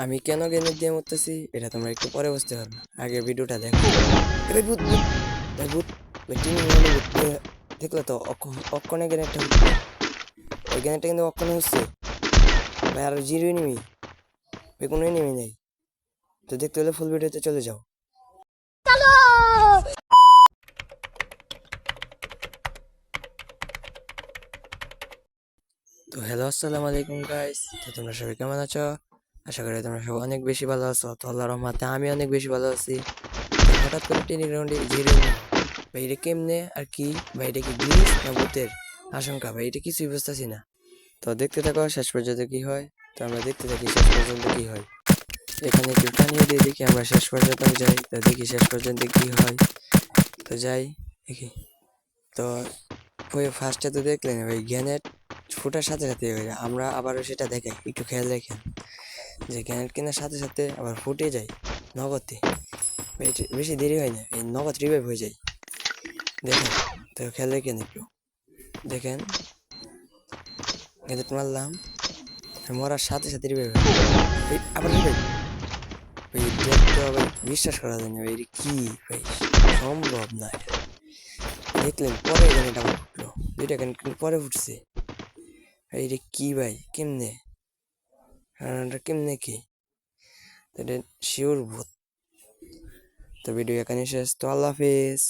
আমি কেন গ্রেনেড দিয়ে মরতেছি এটা তোমরা একটু পরে বুঝতে পারবে, আগে ভিডিওটা দেখো। এ ভাই ভূত ভূত, ভাই ভূত, ভাই টিনি মানে ভূত দেখলে তো অক্ষণে গ্রেনেডটা হচ্ছে, ওই গ্রেনেডটা কিন্তু অক্ষণে হচ্ছে ভাই, আর জিরো এনিমি, ভাই কোনো এনিমি নেই। তো দেখতে হলে ফুল ভিডিওতে চলে যাও। তো হ্যালো, আসসালামু আলাইকুম গাইস। তো তোমরা সবাই কেমন আছো? আশা করি তোমরা সবাই অনেক বেশি ভালো আছো। তো আল্লাহর রহমতে আমি অনেক বেশি ভালো আছি। তো হঠাৎ করে টেনি গ্রাউন্ডে জিরো এনিমি, ভাই এটা কেমনে আর কি? ভাই এটা কি গ্লিচ না ভূতের আশঙ্কা? ভাই এটা কিছুই বুঝতেছি না। তো দেখতে থাকো শেষ পর্যন্ত কি হয়। তো আমরা দেখতে থাকি শেষ পর্যন্ত কি হয়। এখানে একটু টানিয়ে দিয়ে দেখি আমরা শেষ পর্যন্ত যাই। তো দেখি শেষ পর্যন্ত কি হয়। তো যাই দেখি। তো ফার্স্টে তো দেখলেন ভাই গ্যানেট ফুটার সাথে সাথে আমরা আবারও সেটা দেখাই, একটু খেয়াল রাখেন যে গ্যানেট কেনার সাথে সাথে আবার ফুটে যায় নগদে। বেশি দেরি হয় না, এই নগদ রিভাইভ হয়ে যায়। দেখেন, তো খেয়াল রাখেন একটু, দেখেন গ্যানেট মারলাম, মরার সাথে সাথে রিভাইভ হয়, আবার রিভাইভ। ভাই দেখতে ভাই বিশ্বাস করা যায় না ভাই, এটা কি ভাই? সম্ভব না। দেখলেন পরে গ্যানেট আবার ফুটলো, দুইটা গ্যানেট কিন্তু পরে ফুটছে। এটা কি ভাই, কেমনে? কেমনে কি? এটা শিওর ভূত। তো ভিডিও এখানে শেষ। তো আল্লাহ হাফিজ।